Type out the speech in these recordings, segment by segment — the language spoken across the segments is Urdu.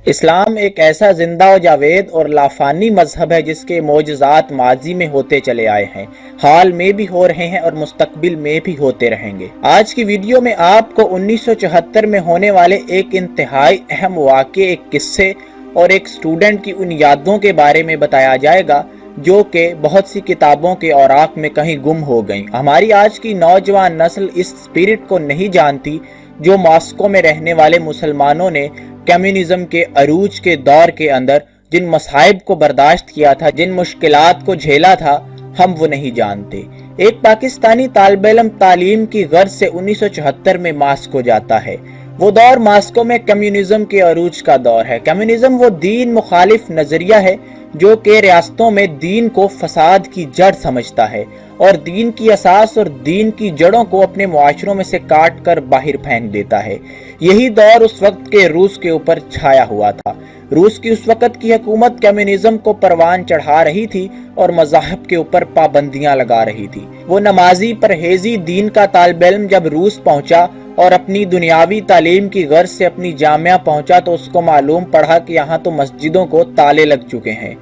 اسلام ایک ایسا زندہ و جاوید اور لافانی مذہب ہے جس کے معجزات ماضی میں ہوتے چلے آئے ہیں، حال میں بھی ہو رہے ہیں اور مستقبل میں بھی ہوتے رہیں گے۔ آج کی ویڈیو میں آپ کو 1974 میں ہونے والے ایک انتہائی اہم واقعے، ایک قصے اور ایک اسٹوڈنٹ کی ان یادوں کے بارے میں بتایا جائے گا جو کہ بہت سی کتابوں کے اوراق میں کہیں گم ہو گئیں۔ ہماری آج کی نوجوان نسل اس اسپرٹ کو نہیں جانتی جو ماسکو میں رہنے والے مسلمانوں نے کمیونزم کے عروج کے دور کے اندر جن مصائب کو برداشت کیا تھا، جن مشکلات کو جھیلا تھا، ہم وہ نہیں جانتے۔ ایک پاکستانی طالب علم تعلیم کی غرض سے 1974 میں ماسکو جاتا ہے۔ وہ دور ماسکو میں کمیونزم کے عروج کا دور ہے۔ کمیونزم وہ دین مخالف نظریہ ہے جو کہ ریاستوں میں دین کو فساد کی جڑ سمجھتا ہے اور دین کی اساس اور دین کی جڑوں کو اپنے معاشروں میں سے کاٹ کر باہر پھینک دیتا ہے۔ یہی دور اس وقت کے روس کے اوپر چھایا ہوا تھا۔ روس کی اس وقت کی حکومت کمیونزم کو پروان چڑھا رہی تھی اور مذاہب کے اوپر پابندیاں لگا رہی تھی۔ وہ نمازی پرہیزی دین کا طالب علم جب روس پہنچا اور اپنی دنیاوی تعلیم کی غرض سے اپنی جامعہ پہنچا تو اس کو معلوم پڑا کہ یہاں تو مسجدوں کو تالے لگ چکے ہیں۔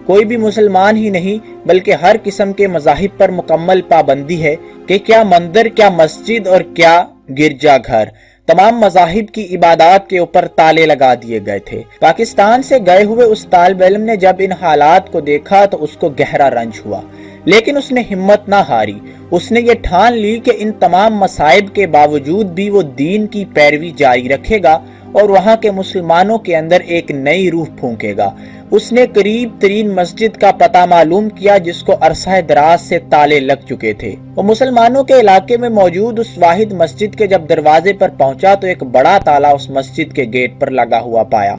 کوئی بھی مسلمان ہی نہیں بلکہ ہر قسم کے مذاہب پر مکمل پابندی ہے کہ کیا مندر، کیا مسجد اور کیا گرجا گھر، تمام مذاہب کی عبادات کے اوپر تالے لگا دیے گئے تھے۔ پاکستان سے گئے ہوئے اس طالب علم نے جب ان حالات کو دیکھا تو اس کو گہرا رنج ہوا، لیکن اس نے ہمت نہ ہاری۔ اس نے یہ ٹھان لی کہ ان تمام مصائب کے باوجود بھی وہ دین کی پیروی جاری رکھے گا اور وہاں کے مسلمانوں کے اندر ایک نئی روح پھونکے گا۔ اس نے قریب ترین مسجد کا پتہ معلوم کیا جس کو عرصہ دراز سے تالے لگ چکے تھے۔ وہ مسلمانوں کے علاقے میں موجود اس واحد مسجد کے جب دروازے پر پہنچا تو ایک بڑا تالا اس مسجد کے گیٹ پر لگا ہوا پایا۔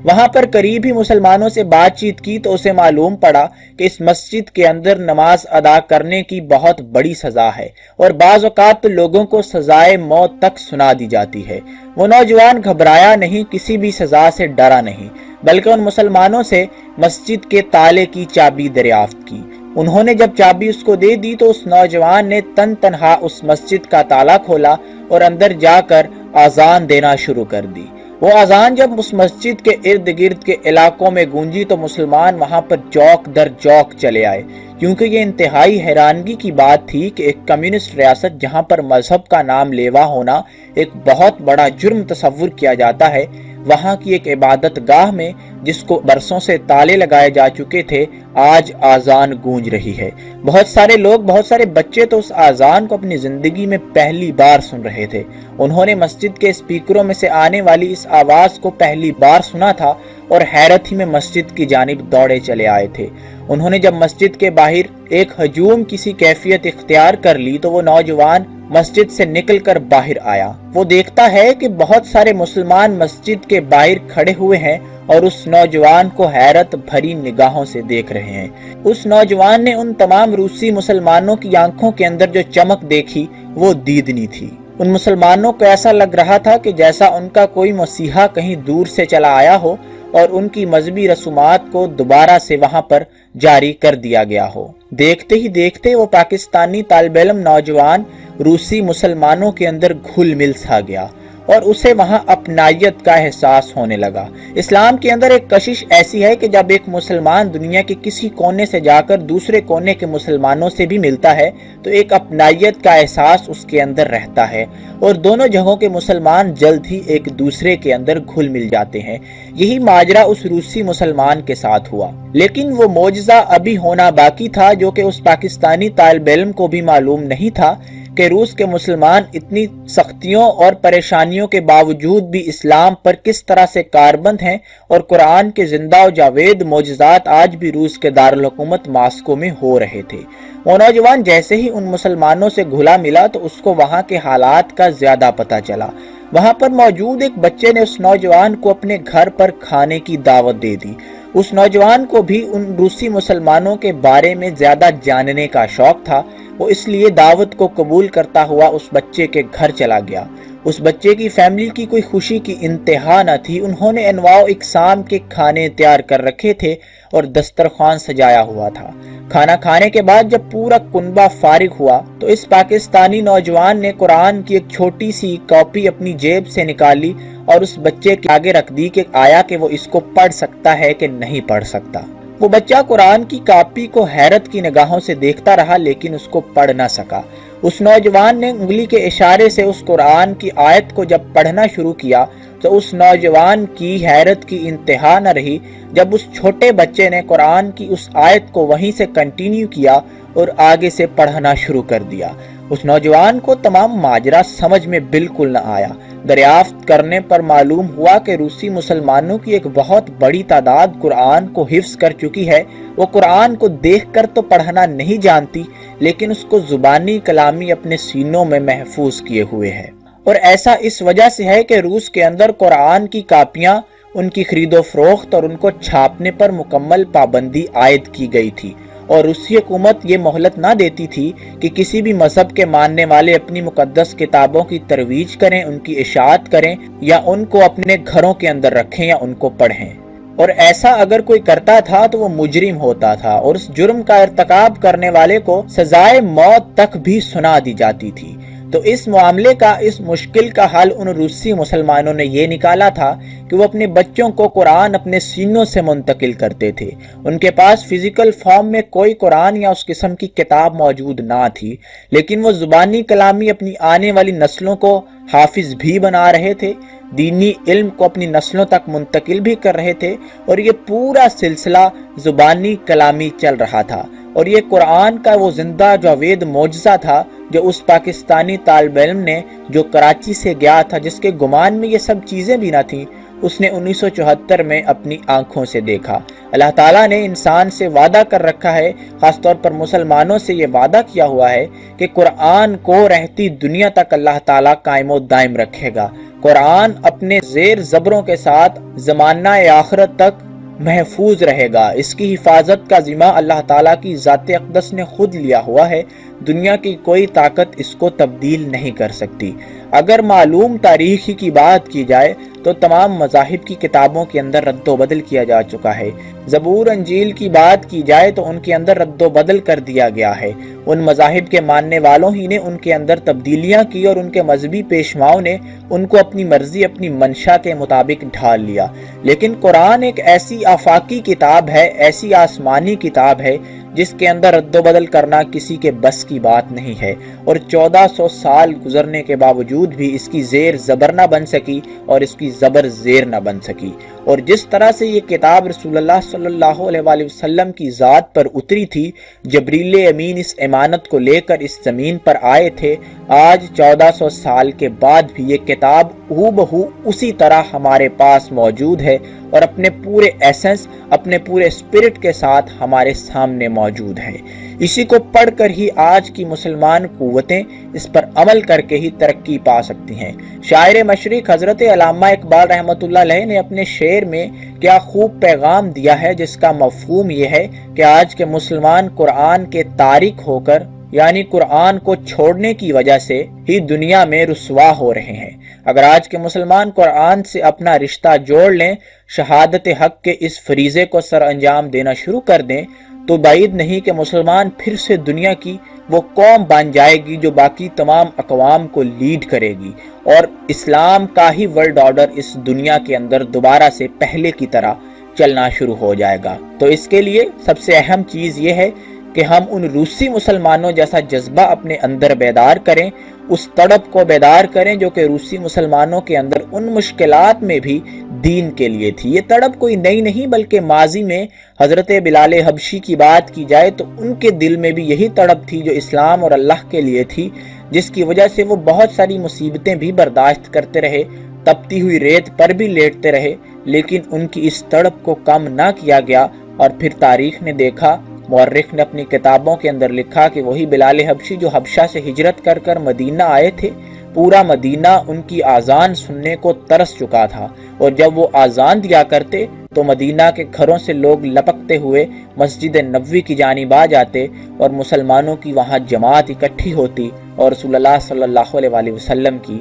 وہاں پر قریب ہی مسلمانوں سے بات چیت کی تو اسے معلوم پڑا کہ اس مسجد کے اندر نماز ادا کرنے کی بہت بڑی سزا ہے اور بعض اوقات تو لوگوں کو سزائے موت تک سنا دی جاتی ہے۔ وہ نوجوان گھبرایا نہیں، کسی بھی سزا سے ڈرا نہیں، بلکہ ان مسلمانوں سے مسجد کے تالے کی چابی دریافت کی۔ انہوں نے جب چابی اس کو دے دی تو اس نوجوان نے تن تنہا اس مسجد کا تالا کھولا اور اندر جا کر اذان دینا شروع کر دی۔ وہ اذان جب اس مسجد کے ارد گرد کے علاقوں میں گونجی تو مسلمان وہاں پر چوک در چوک چلے آئے، کیونکہ یہ انتہائی حیرانگی کی بات تھی کہ ایک کمیونسٹ ریاست جہاں پر مذہب کا نام لیوا ہونا ایک بہت بڑا جرم تصور کیا جاتا ہے، وہاں کی ایک عبادت گاہ میں جس کو برسوں سے تالے لگائے جا چکے تھے آج آذان گونج رہی ہے۔ بہت سارے لوگ، بہت سارے بچے تو اس آذان کو اپنی زندگی میں پہلی بار سن رہے تھے۔ انہوں نے مسجد کے اسپیکروں میں سے آنے والی اس آواز کو پہلی بار سنا تھا اور حیرت ہی میں مسجد کی جانب دوڑے چلے آئے تھے۔ انہوں نے جب مسجد کے باہر ایک ہجوم کسی کیفیت اختیار کر لی تو وہ نوجوان مسجد سے نکل کر باہر آیا۔ وہ دیکھتا ہے کہ بہت سارے مسلمان مسجد کے باہر کھڑے ہوئے ہیں اور اس نوجوان کو حیرت بھری نگاہوں سے دیکھ رہے ہیں۔ اس نوجوان نے ان تمام روسی مسلمانوں کی آنکھوں کے اندر جو چمک دیکھی وہ دیدنی تھی۔ ان مسلمانوں کو ایسا لگ رہا تھا کہ جیسا ان کا کوئی مسیحا کہیں دور سے چلا آیا ہو اور ان کی مذہبی رسومات کو دوبارہ سے وہاں پر جاری کر دیا گیا ہو۔ دیکھتے ہی دیکھتے وہ پاکستانی طالب علم نوجوان روسی مسلمانوں کے اندر گھل مل سا گیا اور اسے وہاں اپنائیت کا احساس ہونے لگا۔ اسلام کے اندر ایک کشش ایسی ہے کہ جب ایک مسلمان دنیا کے کسی کونے سے جا کر دوسرے کونے کے مسلمانوں سے بھی ملتا ہے تو ایک اپنائیت کا احساس اس کے اندر رہتا ہے اور دونوں جگہوں کے مسلمان جلد ہی ایک دوسرے کے اندر گھل مل جاتے ہیں۔ یہی ماجرا اس روسی مسلمان کے ساتھ ہوا، لیکن وہ معجزہ ابھی ہونا باقی تھا جو کہ اس پاکستانی طالب علم کو بھی معلوم نہیں تھا کہ روس کے مسلمان اتنی سختیوں اور پریشانیوں کے باوجود بھی اسلام پر کس طرح سے کاربند ہیں اور قرآن کے زندہ و جاوید معجزات آج بھی روس کے دارالحکومت ماسکو میں ہو رہے تھے۔ وہ نوجوان جیسے ہی ان مسلمانوں سے گھلا ملا تو اس کو وہاں کے حالات کا زیادہ پتہ چلا۔ وہاں پر موجود ایک بچے نے اس نوجوان کو اپنے گھر پر کھانے کی دعوت دے دی۔ اس نوجوان کو بھی ان روسی مسلمانوں کے بارے میں زیادہ جاننے کا شوق تھا۔ وہ اس لیے دعوت کو قبول کرتا ہوا اس بچے کے گھر چلا گیا۔ اس بچے کی فیملی کی کوئی خوشی کی انتہا نہ تھی۔ انہوں نے انواع و اقسام کے کھانے تیار کر رکھے تھے اور دسترخوان سجایا ہوا تھا۔ کھانا کھانے کے بعد جب پورا کنبہ فارغ ہوا تو اس پاکستانی نوجوان نے قرآن کی ایک چھوٹی سی کاپی اپنی جیب سے نکالی اور اس بچے کے آگے رکھ دی کہ آیا کہ وہ اس کو پڑھ سکتا ہے کہ نہیں پڑھ سکتا۔ وہ بچہ قرآن کی کاپی کو حیرت کی نگاہوں سے دیکھتا رہا لیکن اس کو پڑھ نہ سکا۔ اس نوجوان نے انگلی کے اشارے سے اس قرآن کی آیت کو جب پڑھنا شروع کیا تو اس نوجوان کی حیرت کی انتہا نہ رہی جب اس چھوٹے بچے نے قرآن کی اس آیت کو وہیں سے کنٹینیو کیا اور آگے سے پڑھنا شروع کر دیا۔ اس نوجوان کو تمام ماجرا سمجھ میں بالکل نہ آیا۔ دریافت کرنے پر معلوم ہوا کہ روسی مسلمانوں کی ایک بہت بڑی تعداد قرآن کو حفظ کر چکی ہے۔ وہ قرآن کو دیکھ کر تو پڑھنا نہیں جانتی لیکن اس کو زبانی کلامی اپنے سینوں میں محفوظ کیے ہوئے ہے، اور ایسا اس وجہ سے ہے کہ روس کے اندر قرآن کی کاپیاں، ان کی خرید و فروخت اور ان کو چھاپنے پر مکمل پابندی عائد کی گئی تھی، اور روسی حکومت یہ مہلت نہ دیتی تھی کہ کسی بھی مذہب کے ماننے والے اپنی مقدس کتابوں کی ترویج کریں، ان کی اشاعت کریں یا ان کو اپنے گھروں کے اندر رکھیں یا ان کو پڑھیں، اور ایسا اگر کوئی کرتا تھا تو وہ مجرم ہوتا تھا اور اس جرم کا ارتکاب کرنے والے کو سزائے موت تک بھی سنا دی جاتی تھی۔ تو اس معاملے کا، اس مشکل کا حل ان روسی مسلمانوں نے یہ نکالا تھا کہ وہ اپنے بچوں کو قرآن اپنے سینوں سے منتقل کرتے تھے۔ ان کے پاس فزیکل فارم میں کوئی قرآن یا اس قسم کی کتاب موجود نہ تھی، لیکن وہ زبانی کلامی اپنی آنے والی نسلوں کو حافظ بھی بنا رہے تھے، دینی علم کو اپنی نسلوں تک منتقل بھی کر رہے تھے، اور یہ پورا سلسلہ زبانی کلامی چل رہا تھا۔ اور یہ قرآن کا وہ زندہ جاوید معجزہ تھا جو اس پاکستانی طالب علم نے، جو کراچی سے گیا تھا، جس کے گمان میں یہ سب چیزیں بھی نہ تھیں، اس نے 1974 میں اپنی آنکھوں سے دیکھا۔ اللہ تعالیٰ نے انسان سے وعدہ کر رکھا ہے، خاص طور پر مسلمانوں سے یہ وعدہ کیا ہوا ہے کہ قرآن کو رہتی دنیا تک اللہ تعالیٰ قائم و دائم رکھے گا۔ قرآن اپنے زیر زبروں کے ساتھ زمانہ آخرت تک محفوظ رہے گا۔ اس کی حفاظت کا ذمہ اللہ تعالیٰ کی ذات اقدس نے خود لیا ہوا ہے۔ دنیا کی کوئی طاقت اس کو تبدیل نہیں کر سکتی۔ اگر معلوم تاریخی کی بات کی جائے تو تمام مذاہب کی کتابوں کے اندر رد و بدل کیا جا چکا ہے۔ زبور انجیل کی بات کی جائے تو ان کے اندر رد و بدل کر دیا گیا ہے۔ ان مذاہب کے ماننے والوں ہی نے ان کے اندر تبدیلیاں کی اور ان کے مذہبی پیشواؤں نے ان کو اپنی مرضی، اپنی منشا کے مطابق ڈھال لیا۔ لیکن قرآن ایک ایسی آفاقی کتاب ہے، ایسی آسمانی کتاب ہے جس کے اندر رد و بدل کرنا کسی کے بس کی بات نہیں ہے، اور 1400 سال گزرنے کے باوجود بھی اس کی زیر زبر نہ بن سکی اور اس کی زبر زیر نہ بن سکی۔ اور جس طرح سے یہ کتاب رسول اللہ صلی اللہ علیہ وآلہ وسلم کی ذات پر اتری تھی، جبریل امین اس امانت کو لے کر اس زمین پر آئے تھے، آج 1400 سال کے بعد بھی یہ کتاب ہو بہو اسی طرح ہمارے پاس موجود ہے اور اپنے پورے ایسنس، اپنے پورے اسپرٹ کے ساتھ ہمارے سامنے موجود ہے۔ اسی کو پڑھ کر ہی آج کی مسلمان قوتیں اس پر عمل کر کے ہی ترقی پا سکتی ہیں۔ شاعر مشرق حضرت علامہ اقبال رحمۃ اللہ علیہ نے اپنے شعر میں کیا خوب پیغام دیا ہے، جس کا مفہوم یہ ہے کہ آج کے مسلمان قرآن کے تارک ہو کر، یعنی قرآن کو چھوڑنے کی وجہ سے ہی دنیا میں رسوا ہو رہے ہیں۔ اگر آج کے مسلمان قرآن سے اپنا رشتہ جوڑ لیں، شہادت حق کے اس فریضے کو سر انجام دینا شروع کر دیں، تو بعید نہیں کہ مسلمان پھر سے دنیا کی وہ قوم بن جائے گی جو باقی تمام اقوام کو لیڈ کرے گی، اور اسلام کا ہی ورلڈ آرڈر اس دنیا کے اندر دوبارہ سے پہلے کی طرح چلنا شروع ہو جائے گا۔ تو اس کے لیے سب سے اہم چیز یہ ہے کہ ہم ان روسی مسلمانوں جیسا جذبہ اپنے اندر بیدار کریں، اس تڑپ کو بیدار کریں جو کہ روسی مسلمانوں کے اندر ان مشکلات میں بھی دین کے لیے تھی۔ یہ تڑپ کوئی نئی نہیں، بلکہ ماضی میں حضرت بلال حبشی کی بات کی جائے تو ان کے دل میں بھی یہی تڑپ تھی جو اسلام اور اللہ کے لیے تھی، جس کی وجہ سے وہ بہت ساری مصیبتیں بھی برداشت کرتے رہے، تپتی ہوئی ریت پر بھی لیٹتے رہے، لیکن ان کی اس تڑپ کو کم نہ کیا گیا۔ اور پھر تاریخ نے دیکھا، مورخ نے اپنی کتابوں کے اندر لکھا کہ وہی بلال حبشی جو حبشہ سے ہجرت کر کر مدینہ آئے تھے، پورا مدینہ ان کی آذان سننے کو ترس چکا تھا، اور جب وہ آذان دیا کرتے تو مدینہ کے گھروں سے لوگ لپکتے ہوئے مسجد نبوی کی جانب آ جاتے اور مسلمانوں کی وہاں جماعت اکٹھی ہوتی اور رسول اللہ صلی اللہ علیہ وسلم کی